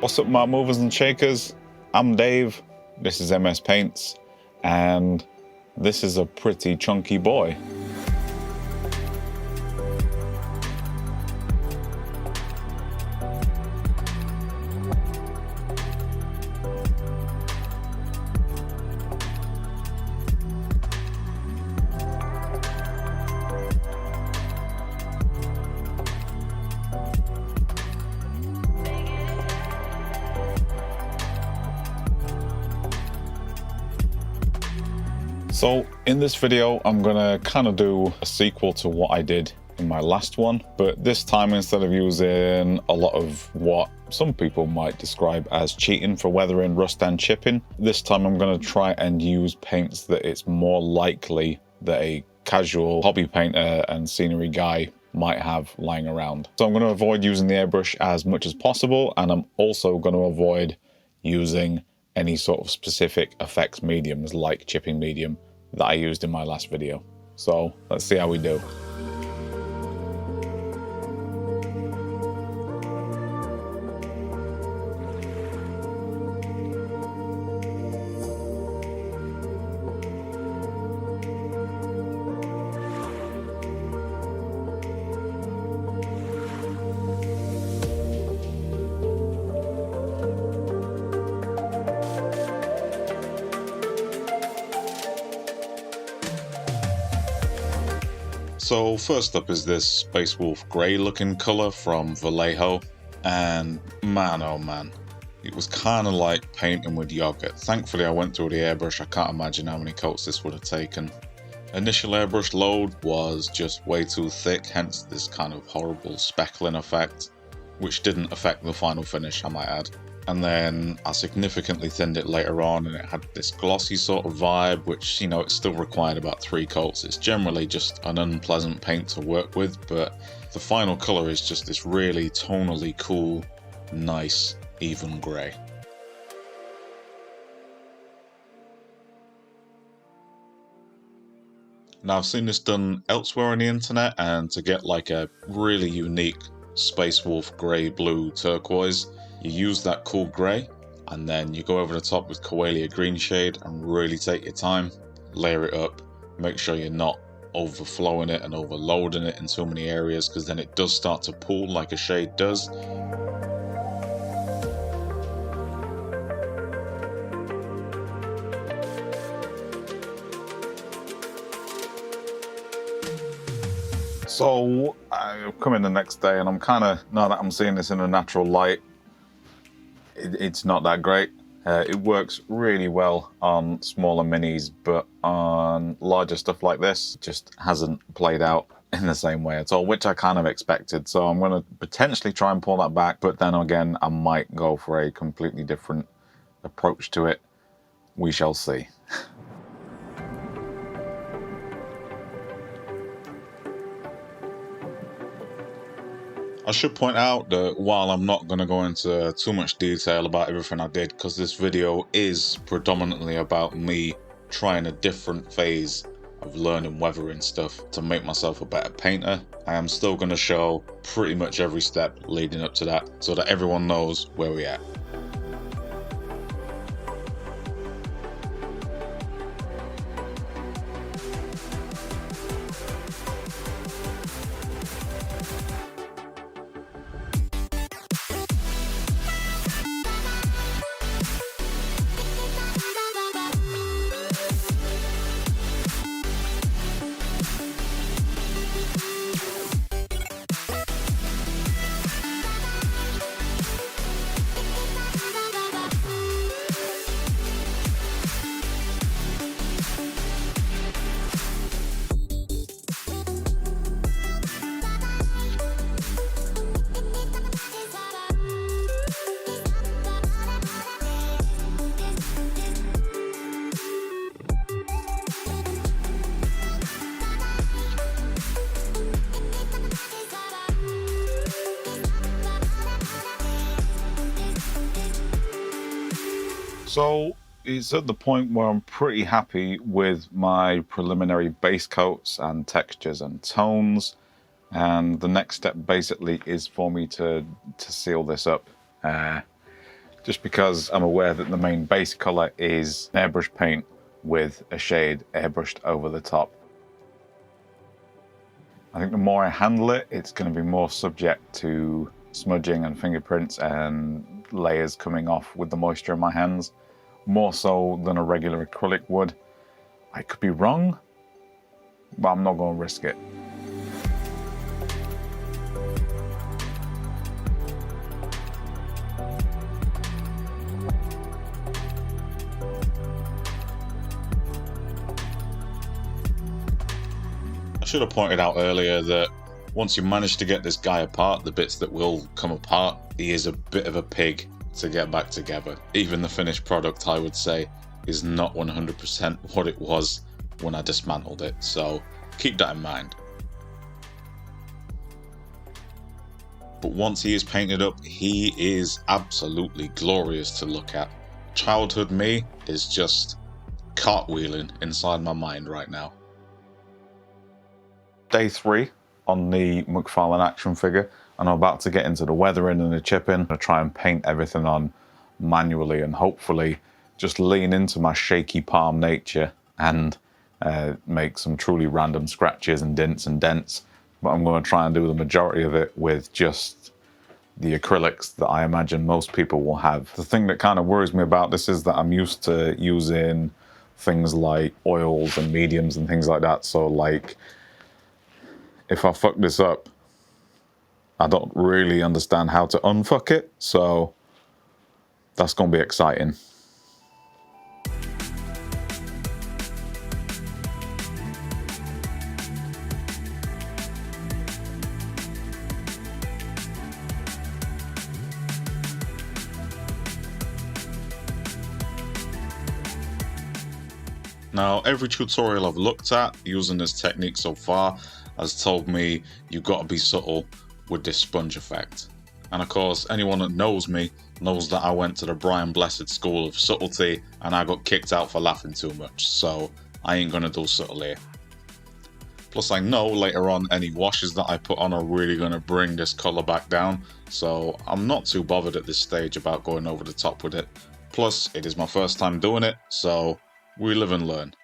What's up, my movers and shakers? I'm Dave, this is MS Paints, and this is a pretty chunky boy. So in this video, I'm gonna kind of do a sequel to what I did in my last one, but this time, instead of using a lot of what some people might describe as cheating for weathering, rust and chipping, this time I'm gonna try and use paints that it's more likely that a casual hobby painter and scenery guy might have lying around. So I'm going to avoid using the airbrush as much as possible, and I'm also going to avoid using any sort of specific effects mediums like chipping medium that I used in my last video. So let's see how we do. So first up is this Space Wolf grey looking colour from Vallejo, and man oh man, it was kind of like painting with yogurt. Thankfully I went through the airbrush. I can't imagine how many coats this would have taken. Initial airbrush load was just way too thick, hence this kind of horrible speckling effect, which didn't affect the final finish, I might add. And then I significantly thinned it later on, and it had this glossy sort of vibe, which, you know, it still required about 3 coats. It's generally just an unpleasant paint to work with, but the final colour is just this really tonally cool, nice, even grey. Now I've seen this done elsewhere on the internet, and to get like a really unique Space Wolf grey, blue, turquoise, you use that cool grey, and then you go over the top with Coalia green shade and really take your time, layer it up, make sure you're not overflowing it and overloading it in too many areas, because then it does start to pool like a shade does. So I've come in the next day, and I'm kind of, now that I'm seeing this in a natural light, it's not that great. It works really well on smaller minis, but on larger stuff like this, it just hasn't played out in the same way at all, which I kind of expected. So I'm going to potentially try and pull that back, but then again, I might go for a completely different approach to it. We shall see. I should point out that while I'm not going to go into too much detail about everything I did, because this video is predominantly about me trying a different phase of learning weathering stuff to make myself a better painter, I am still going to show pretty much every step leading up to that, so that everyone knows where we're at. So it's at the point where I'm pretty happy with my preliminary base coats and textures and tones, and the next step basically is for me to seal this up. just because I'm aware that the main base colour is airbrush paint with a shade airbrushed over the top. I think the more I handle it, it's going to be more subject to smudging and fingerprints and layers coming off with the moisture in my hands, more so than a regular acrylic would. I could be wrong, but I'm not going to risk it. I should have pointed out earlier that once you manage to get this guy apart, the bits that will come apart, he is a bit of a pig to get back together. Even the finished product, I would say, is not 100% what it was when I dismantled it, so keep that in mind. But once he is painted up, he is absolutely glorious to look at. Childhood me is just cartwheeling inside my mind right now. Day 3 on the McFarlane action figure, and I'm about to get into the weathering and the chipping. I try and paint everything on manually and hopefully just lean into my shaky palm nature and make some truly random scratches and dents. But I'm going to try and do the majority of it with just the acrylics that I imagine most people will have. The thing that kind of worries me about this is that I'm used to using things like oils and mediums and things like that, so like if I fuck this up, I don't really understand how to unfuck it, so that's going to be exciting. Now, every tutorial I've looked at using this technique so far has told me you've got to be subtle with this sponge effect. And of course, anyone that knows me knows that I went to the Brian Blessed School of Subtlety and I got kicked out for laughing too much, so I ain't gonna do subtle here. Plus I know later on any washes that I put on are really gonna bring this colour back down, so I'm not too bothered at this stage about going over the top with it. Plus it is my first time doing it, so we live and learn.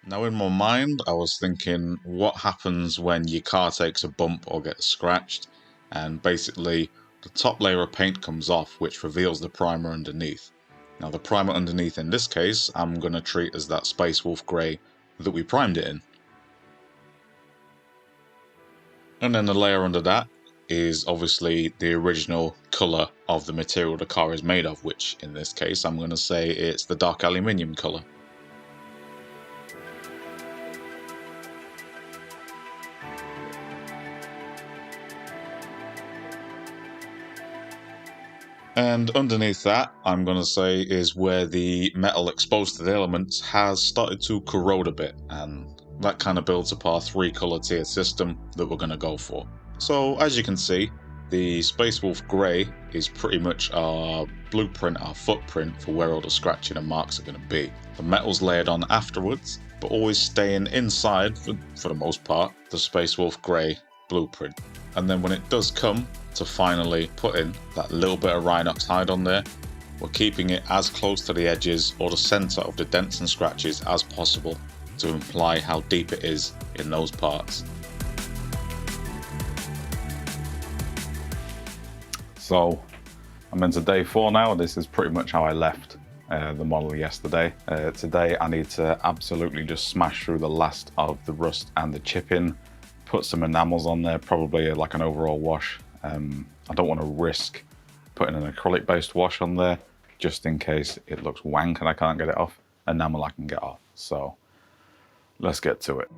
Now in my mind, I was thinking, what happens when your car takes a bump or gets scratched? And basically, the top layer of paint comes off, which reveals the primer underneath. Now the primer underneath in this case, I'm going to treat as that Space Wolf Grey that we primed it in. And then the layer under that is obviously the original colour of the material the car is made of, which in this case I'm going to say it's the dark aluminium colour. And underneath that, I'm going to say, is where the metal exposed to the elements has started to corrode a bit, and that kind of builds up our 3-colour tier system that we're going to go for. So as you can see, the Space Wolf Grey is pretty much our blueprint, our footprint for where all the scratching and marks are going to be. The metal's layered on afterwards, but always staying inside, for the most part, the Space Wolf Grey blueprint. And then when it does come to finally put in that little bit of Rhinox hide on there, we're keeping it as close to the edges or the centre of the dents and scratches as possible to imply how deep it is in those parts. So I'm into day 4 now. This is pretty much how I left the model yesterday. Today I need to absolutely just smash through the last of the rust and the chipping, put some enamels on there, probably like an overall wash. I don't want to risk putting an acrylic based wash on there just in case it looks wank and I can't get it off. Enamel I can get off, so let's get to it.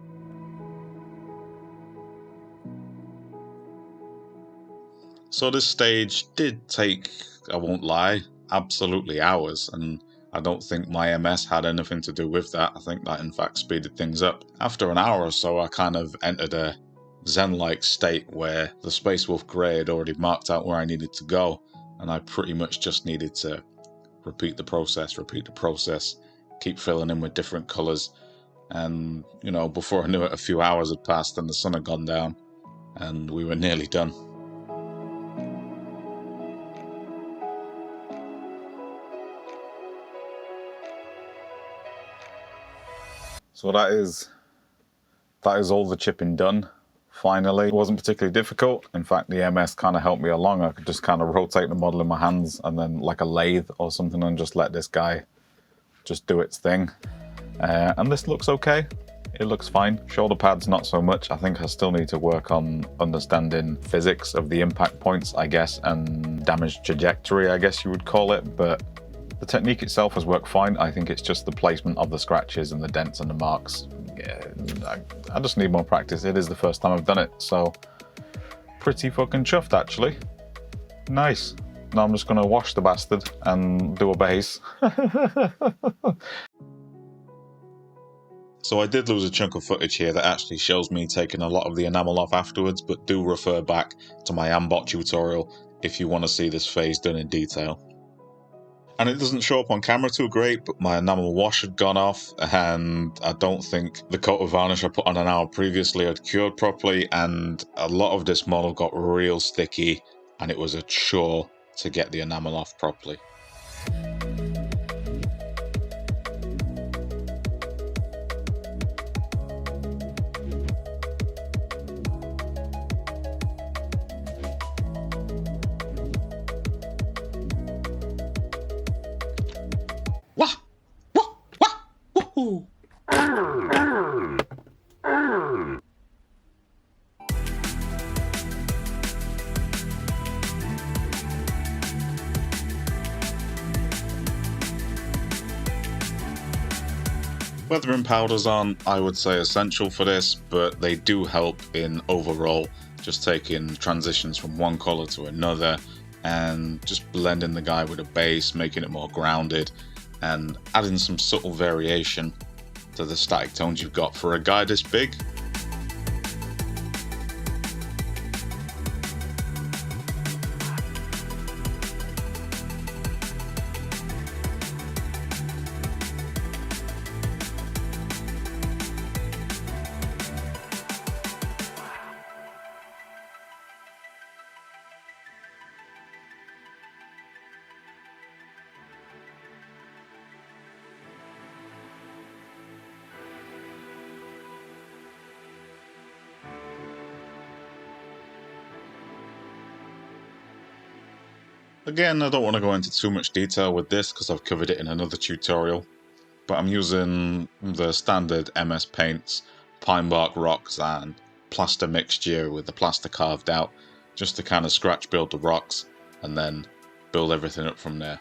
So this stage did take, I won't lie, absolutely hours, and I don't think my MS had anything to do with that. I think that in fact speeded things up. After an hour or so I kind of entered a Zen-like state where the Space Wolf Grey had already marked out where I needed to go, and I pretty much just needed to repeat the process, keep filling in with different colours, and you know, before I knew it, a few hours had passed and the sun had gone down and we were nearly done. So that is all the chipping done. Finally, it wasn't particularly difficult. In fact, the MS kind of helped me along. I could just kind of rotate the model in my hands and then like a lathe or something and just let this guy just do its thing. And this looks okay. It looks fine. Shoulder pads, not so much. I think I still need to work on understanding physics of the impact points, I guess, and damage trajectory, I guess you would call it. But the technique itself has worked fine. I think it's just the placement of the scratches and the dents and the marks. Yeah, I just need more practice. It is the first time I've done it, so pretty fucking chuffed, actually. Nice. Now I'm just gonna wash the bastard and do a base. So I did lose a chunk of footage here that actually shows me taking a lot of the enamel off afterwards, but do refer back to my Ambot tutorial if you want to see this phase done in detail. And it doesn't show up on camera too great, but my enamel wash had gone off, and I don't think the coat of varnish I put on an hour previously had cured properly, and a lot of this model got real sticky, and it was a chore to get the enamel off properly. Wah! Wah! Wah! Woohoo! Weathering powders aren't, I would say, essential for this, but they do help in overall, just taking transitions from one colour to another and just blending the guy with a base, making it more grounded, and adding some subtle variation to the static tones you've got for a guy this big. Again, I don't want to go into too much detail with this because I've covered it in another tutorial, but I'm using the standard MS paints, pine bark rocks and plaster mixture with the plaster carved out, just to kind of scratch build the rocks and then build everything up from there.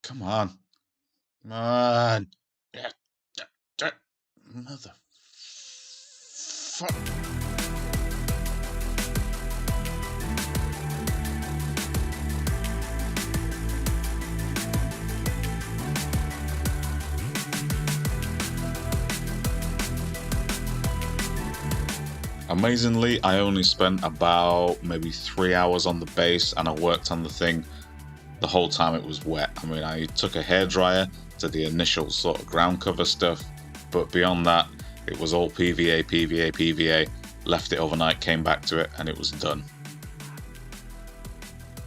Come on. Come on. Mother. Fuck. Amazingly, I only spent about maybe 3 hours on the base, and I worked on the thing the whole time it was wet. I mean, I took a hairdryer to the initial sort of ground cover stuff, but beyond that, it was all PVA, PVA, PVA, left it overnight, came back to it, and it was done.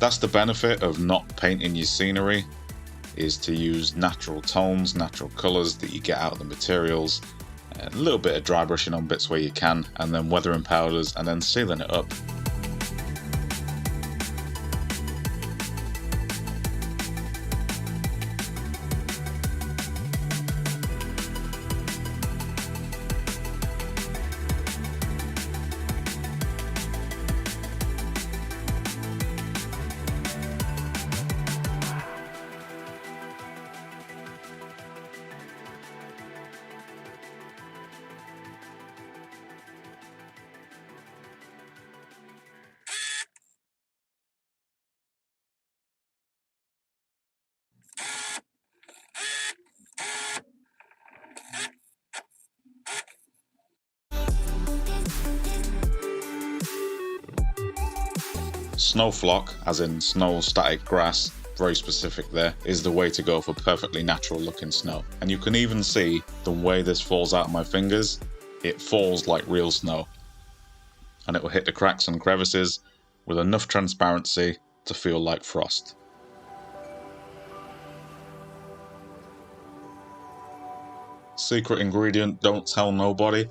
That's the benefit of not painting your scenery, is to use natural tones, natural colours that you get out of the materials, a little bit of dry brushing on bits where you can, and then weathering powders, and then sealing it up. Snowflock, as in snow static grass, very specific there, is the way to go for perfectly natural looking snow. And you can even see the way this falls out of my fingers, it falls like real snow. And it will hit the cracks and crevices with enough transparency to feel like frost. Secret ingredient, don't tell nobody,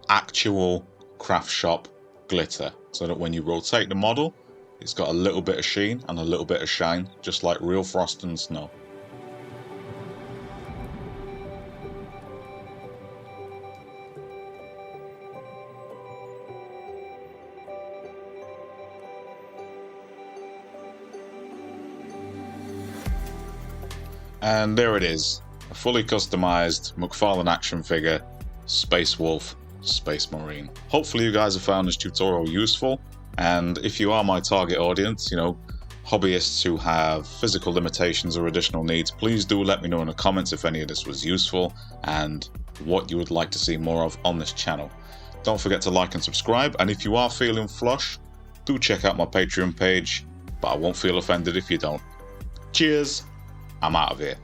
actual craft shop glitter, so that when you rotate the model, it's got a little bit of sheen and a little bit of shine, just like real frost and snow. And there it is, a fully customized McFarlane action figure, Space Wolf, Space Marine. Hopefully you guys have found this tutorial useful, and if you are my target audience, you know, hobbyists who have physical limitations or additional needs, please do let me know in the comments if any of this was useful and what you would like to see more of on this channel. Don't forget to like and subscribe, and if you are feeling flush, do check out my Patreon page, but I won't feel offended if you don't. Cheers, I'm out of here.